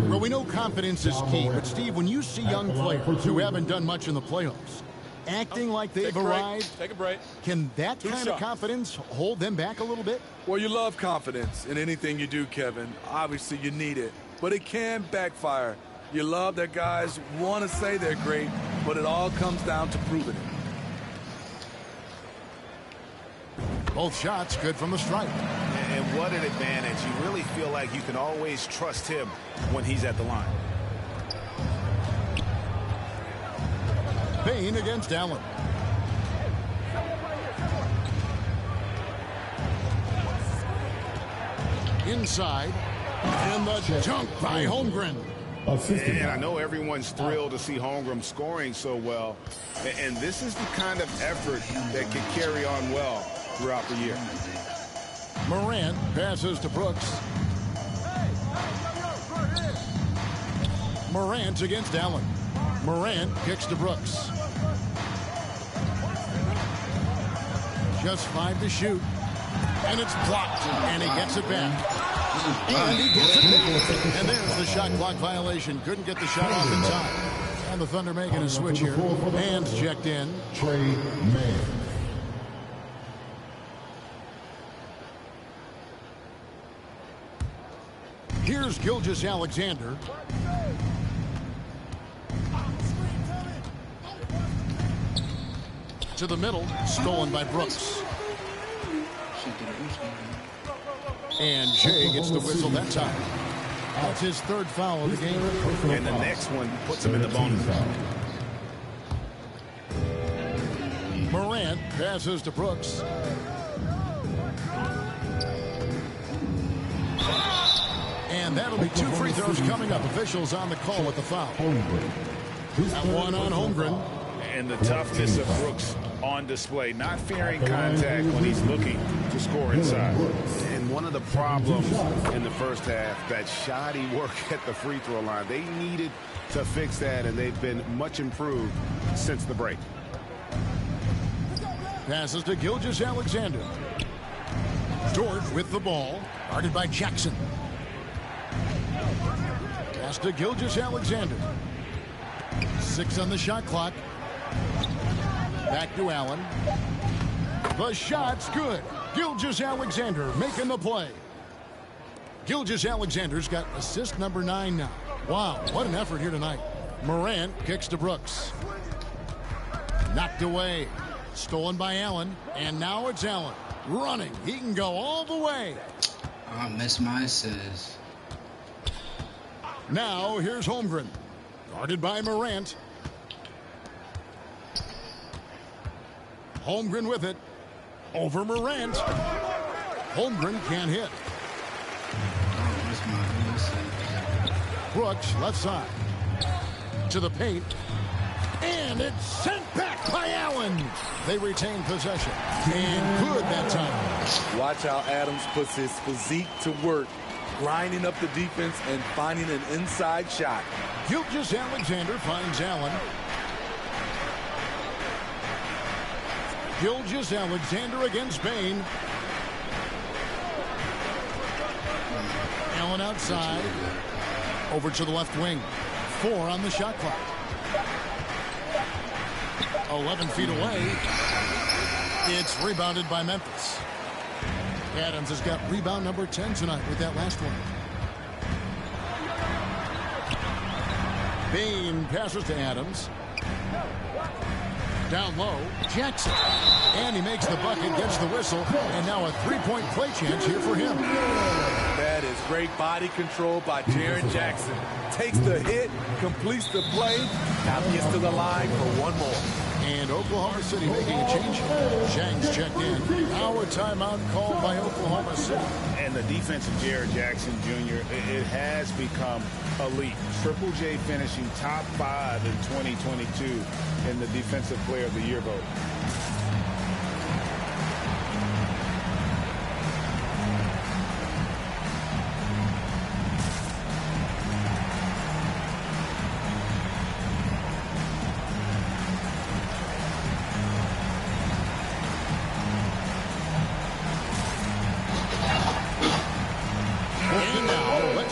Well, we know confidence is key, but Steve, when you see young players who haven't done much in the playoffs, acting like they've arrived, Take a break. Can that kind of confidence hold them back a little bit? Well, you love confidence in anything you do, Kevin. Obviously, you need it, but it can backfire. You love that guys want to say they're great, but it all comes down to proving it. Both shots good from the stripe. And what an advantage. You really feel like you can always trust him when he's at the line. Bain against Allen. Inside. And the dunk by Holmgren. And I know everyone's thrilled to see Holmgren scoring so well. And this is the kind of effort that can carry on well throughout the year. Morant passes to Brooks. Morant against Allen. Morant kicks to Brooks. Just 5 to shoot. And it's blocked. And he gets it back. And he gets it back. And there's the shot clock violation. Couldn't get the shot off in time. And the Thunder making a switch here. Man's checked in. Trey Mann. Here's Gilgeous-Alexander. To the middle, stolen by Brooks. And Jay gets the whistle that time. That's his 3rd foul of the game. And the next one puts him in the bonus. Morant passes to Brooks. And that'll be 2 free throws coming up. Officials on the call with the foul. That one on Holmgren. And the toughness of Brooks on display, not fearing contact when he's looking to score inside. And one of the problems in the first half, that shoddy work at the free throw line. They needed to fix that, and they've been much improved since the break. Passes to Gilgeous-Alexander. Dort with the ball, guarded by Jackson. Pass to Gilgeous-Alexander. 6 on the shot clock. Back to Allen. The shot's good. Gilgeous-Alexander making the play. Gilgeous-Alexander's got assist number 9 now. Wow, what an effort here tonight. Morant kicks to Brooks. Knocked away. Stolen by Allen. And now it's Allen. Running. He can go all the way. I missed my assist. Now here's Holmgren. Guarded by Morant. Holmgren with it. Over Morant. Holmgren can't hit. Brooks left side. To the paint. And it's sent back by Allen. They retain possession. And good that time. Watch how Adams puts his physique to work, grinding up the defense and finding an inside shot. Gilgeous-Alexander finds Allen. Gilgeous-Alexander against Bain. Allen outside. Over to the left wing. 4 on the shot clock. 11 feet away. It's rebounded by Memphis. Adams has got rebound number 10 tonight with that last one. Bain passes to Adams. Down low, Jackson. And he makes the bucket, gets the whistle, and now a 3-point play chance here for him. That is great body control by Jaren Jackson. Takes the hit, completes the play, now gets to the line for one more. And Oklahoma City making a change. Shanks checked in. Now a timeout called by Oklahoma City. And the defense of Jaren Jackson Jr., it has become elite. Triple J finishing top 5 in 2022 in the Defensive Player of the Year vote.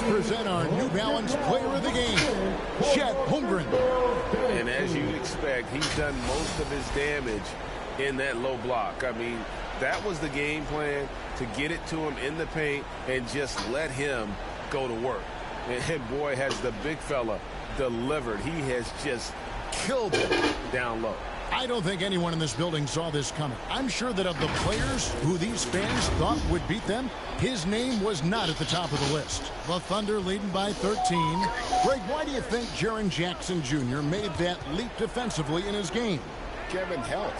Present our New Balance Player of the Game, Chet Holmgren. And as you'd expect, he's done most of his damage in that low block. I mean, that was the game plan, to get it to him in the paint and just let him go to work. And boy, has the big fella delivered. He has just killed him down low. I don't think anyone in this building saw this coming. I'm sure that of the players who these fans thought would beat them, his name was not at the top of the list. The Thunder leading by 13. Greg, why do you think Jaren Jackson Jr. made that leap defensively in his game? Kevin, health.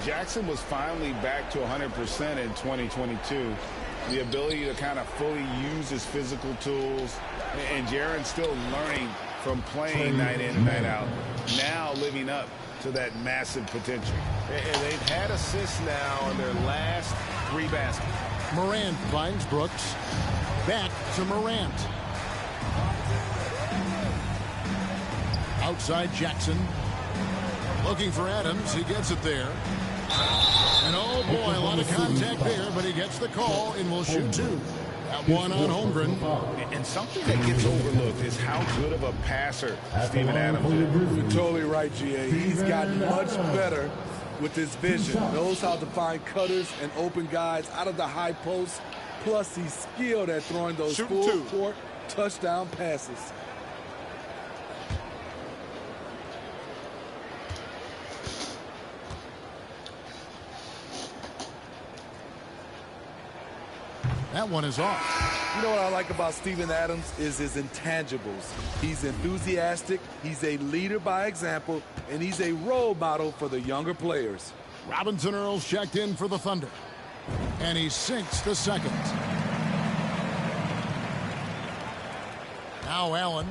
Jackson was finally back to 100% in 2022. The ability to kind of fully use his physical tools. And Jaren's still learning from playing night in and night out. Now living up to that massive potential. And they've had assists now on their last 3 baskets. Morant finds Brooks. Back to Morant. Outside Jackson. Looking for Adams. He gets it there. And oh boy, a lot of contact there, but he gets the call and will shoot 2. That one on Holmgren. And something that gets overlooked is how good of a passer Steven Adams is. You're totally right, GA. He's gotten much better with his vision. Knows how to find cutters and open guys out of the high post. Plus, he's skilled at throwing those full-court touchdown passes. That one is off. You know what I like about Steven Adams is his intangibles. He's enthusiastic, he's a leader by example, and he's a role model for the younger players. Robinson Earls checked in for the Thunder. And he sinks the second. Now Allen.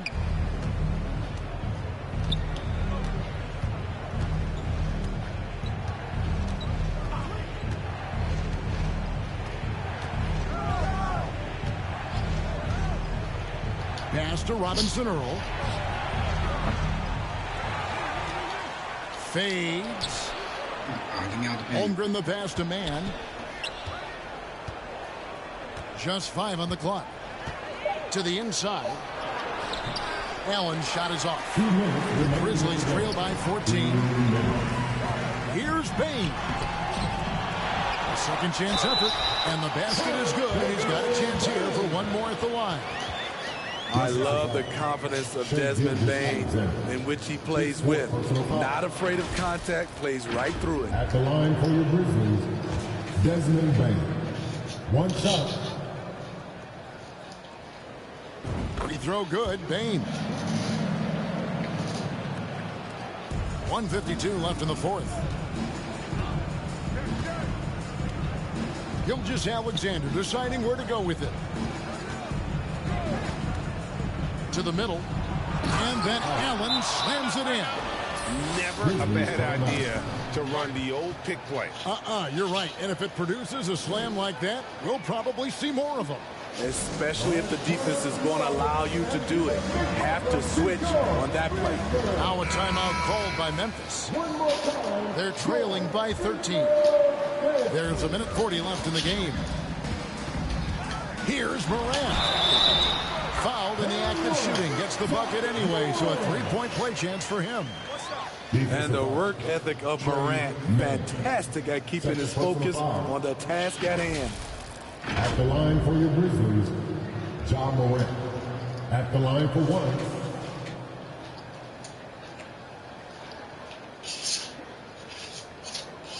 Pass to Robinson Earl. Fades. Holmgren the pass to Mann. Just 5 on the clock. To the inside. Allen's shot is off. The Grizzlies trail by 14. Here's Bane. A second chance effort. And the basket is good. He's got a chance here for one more at the line. I love the confidence of Desmond Bane, in which he plays with. Not afraid of contact, plays right through it. At the line for your Grizzlies, Desmond Bane. One shot. Free throw good, Bane. 1:52 left in the fourth. Gilgeous-Alexander deciding where to go with it. To the middle, and then Allen slams it in. Never a bad idea to run the old pick play. You're right. And if it produces a slam like that, we'll probably see more of them. Especially if the defense is going to allow you to do it. You have to switch on that play. Now a timeout called by Memphis. They're trailing by 13. There's 1:40 left in the game. Here's Morant. Fouled in the act of shooting. Gets the bucket anyway, so a 3-point play chance for him. And the work ethic of Morant, fantastic at keeping his focus on the task at hand. At the line for your Grizzlies, Ja Morant. At the line for one.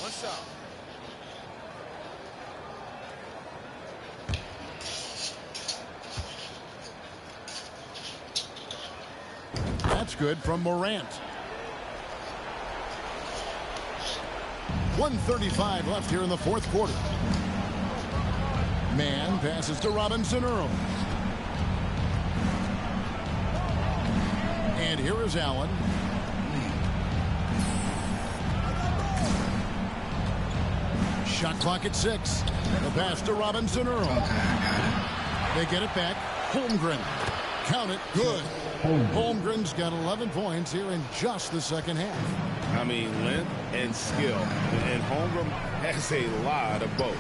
One shot. That's good from Morant. 1:35 left here in the fourth quarter. Mann passes to Robinson Earl. And here is Allen. Shot clock at 6. The pass to Robinson Earl. They get it back. Holmgren. Count it. Good. Holmgren's got 11 points here in just the second half. I mean, length and skill. And Holmgren has a lot of both.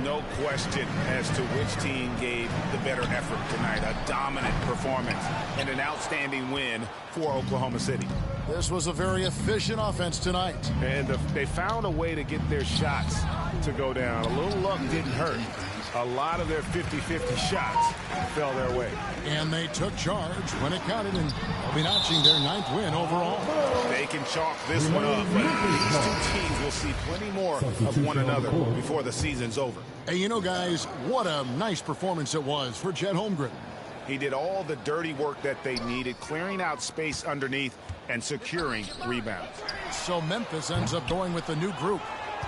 No question as to which team gave the better effort tonight. A dominant performance and an outstanding win for Oklahoma City. This was a very efficient offense tonight. And they found a way to get their shots to go down. A little luck didn't hurt. A lot of their 50-50 shots fell their way. And they took charge when it counted, and they'll be notching their 9th win overall. They can chalk this one up, but these two teams will see plenty more of one another before the season's over. Hey, you know, guys, what a nice performance it was for Chet Holmgren. He did all the dirty work that they needed, clearing out space underneath and securing rebounds. So Memphis ends up going with the new group.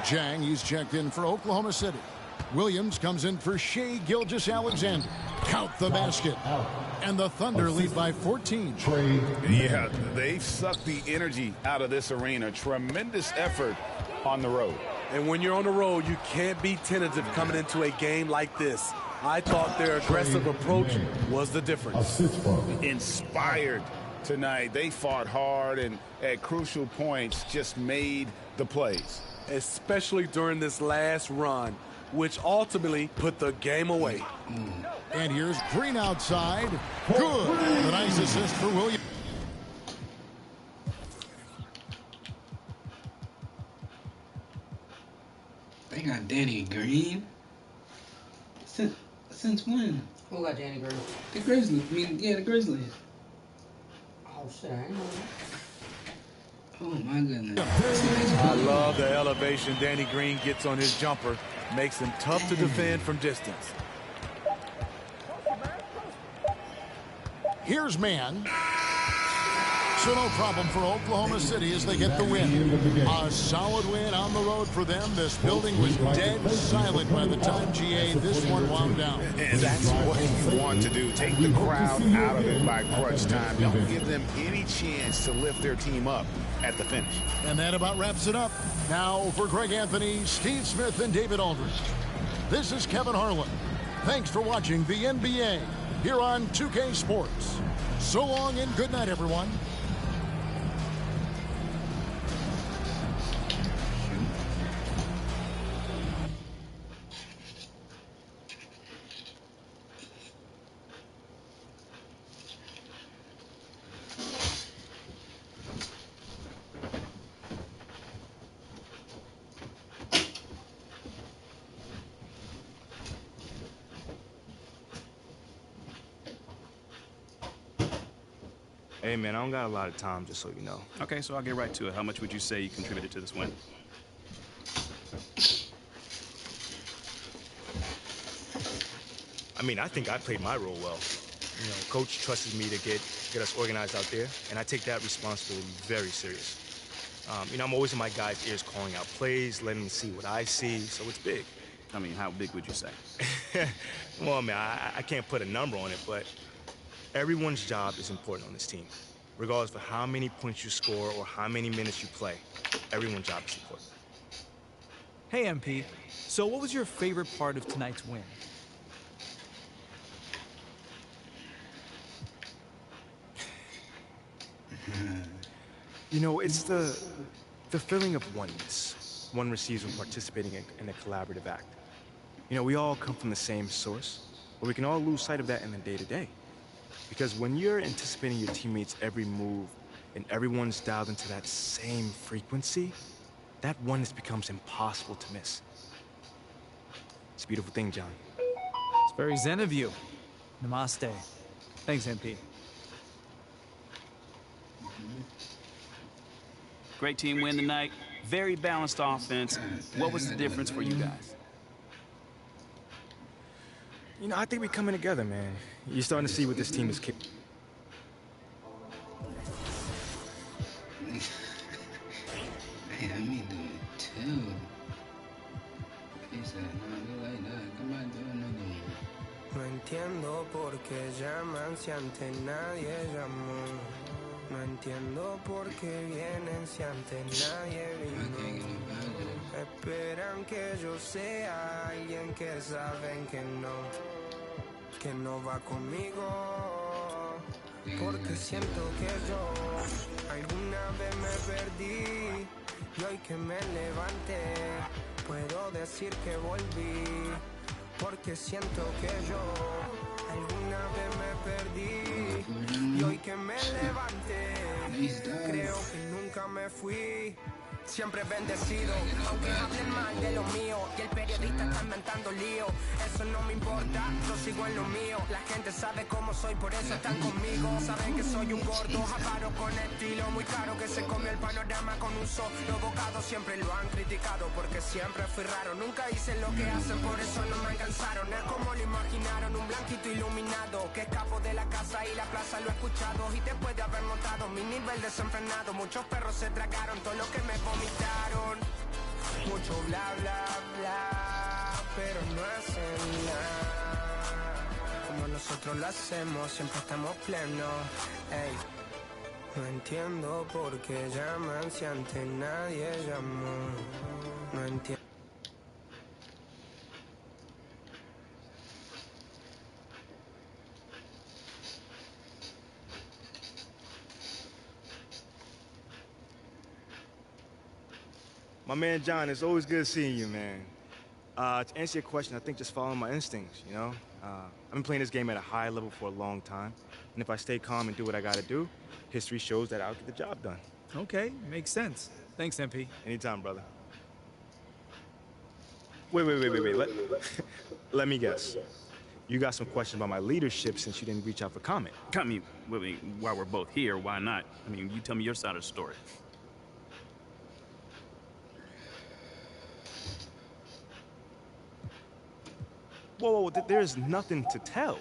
Jang, he's checked in for Oklahoma City. Williams comes in for Shai Gilgeous-Alexander. Count the basket. And the Thunder lead by 14. Yeah, they've sucked the energy out of this arena. Tremendous effort on the road. And when you're on the road, you can't be tentative coming into a game like this. I thought their aggressive approach was the difference. Inspired tonight. They fought hard and at crucial points just made the plays. Especially during this last run, which ultimately put the game away. And here's Green outside. Good. A nice assist for Williams. They got Danny Green? Since when? Who got Danny Green? The Grizzlies. I mean, yeah, the Grizzlies. Oh, shit, I ain't know that. Oh, my goodness. I love the elevation Danny Green gets on his jumper. Makes him tough to defend from distance. Here's man. So no problem for Oklahoma City as they get the win. A solid win on the road for them. This building was dead silent by the time GA this one wound down. And that's what you want to do. Take the crowd out of it by crunch time. Don't give them any chance to lift their team up at the finish. And that about wraps it up. Now for Greg Anthony, Steve Smith, and David Aldridge. This is Kevin Harlan. Thanks for watching the NBA here on 2K Sports. So long and good night, everyone. Hey, man, I don't got a lot of time, just so you know. Okay, so I'll get right to it. How much would you say you contributed to this win? I mean, I think I played my role well. You know, Coach trusted me to get us organized out there, and I take that responsibility very serious. You know, I'm always in my guys' ears calling out plays, letting them see what I see, so it's big. I mean, how big would you say? Well, man, I can't put a number on it, but everyone's job is important on this team. Regardless of how many points you score or how many minutes you play, everyone's job is important. Hey, MP. So what was your favorite part of tonight's win? You know, it's the feeling of oneness one receives when participating in a collaborative act. You know, we all come from the same source, but we can all lose sight of that in the day-to-day. Because when you're anticipating your teammates' every move and everyone's dialed into that same frequency, that oneness becomes impossible to miss. It's a beautiful thing, John. It's very zen of you. Namaste. Thanks, MP. Great team win tonight. Very balanced offense. What was the difference for you guys? You know, I think we're coming together, man. You're starting to see what this team is capable. Hey, I mean, do it too. He said, no, you like that. Come on, do another one. No entiendo por qué llaman si antes nadie llamó. No entiendo por qué vienen si antes nadie vino. Esperan que yo sea alguien que saben que no va conmigo. Porque siento que yo alguna vez me perdí y hoy que me levanté puedo decir que volví. Porque siento que yo alguna vez me perdí y hoy que me levanté creo que nunca me fui. siempre bendecido. Aunque hablen mal de lo mío y el periodista está inventando lío, eso no me importa, yo sigo en lo mío. La gente sabe cómo soy, por eso están conmigo. Saben que soy un gordo, avaro con estilo, muy caro, que se come el panorama con un solo bocado. Siempre lo han criticado porque siempre fui raro. Nunca hice lo que hacen, por eso no me alcanzaron. Es como lo imaginaron, un blanquito iluminado que escapo de la casa y la plaza. Lo he escuchado y después de haber notado mi nivel desenfrenado, muchos perros se tragaron todo lo que me vomitaron. Mucho bla bla bla, pero no hacen nada como nosotros lo hacemos, siempre estamos plenos. Ey, no entiendo por qué llaman si antes nadie llamó. No entiendo. My man John, it's always good seeing you, man. To answer your question, I think just following my instincts, you know? I've been playing this game at a high level for a long time, and if I stay calm and do what I gotta do, history shows that I'll get the job done. Okay, makes sense. Thanks, MP. Anytime, brother. Wait. Let me guess. You got some questions about my leadership since you didn't reach out for comment. I mean, while we're both here, why not? I mean, you tell me your side of the story. Whoa, there's nothing to tell.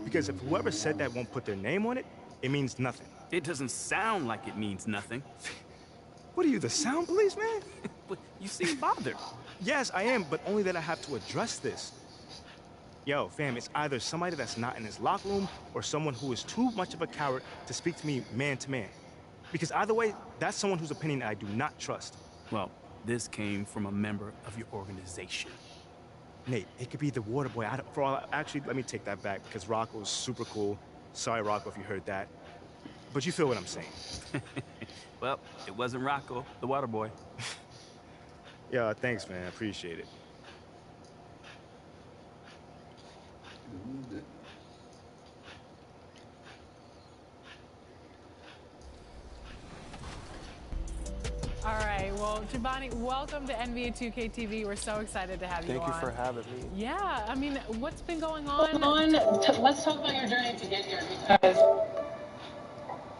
Because if whoever said that won't put their name on it, it means nothing. It doesn't sound like it means nothing. What are you, the sound police, man? You seem bothered. Yes, I am, but only that I have to address this. Yo, fam, it's either somebody that's not in his locker room or someone who is too much of a coward to speak to me man to man. Because either way, that's someone whose opinion I do not trust. Well, this came from a member of your organization. Nate, it could be the water boy. Actually, let me take that back because Rocco's super cool. Sorry, Rocco, if you heard that. But you feel what I'm saying. Well, it wasn't Rocco, the water boy. Yeah, thanks, man. I appreciate it. All right, well, Giovanni, welcome to NBA 2K TV. We're so excited to have you on. Thank you for having me. Yeah, I mean, what's been going on? Let's talk about your journey to get here, because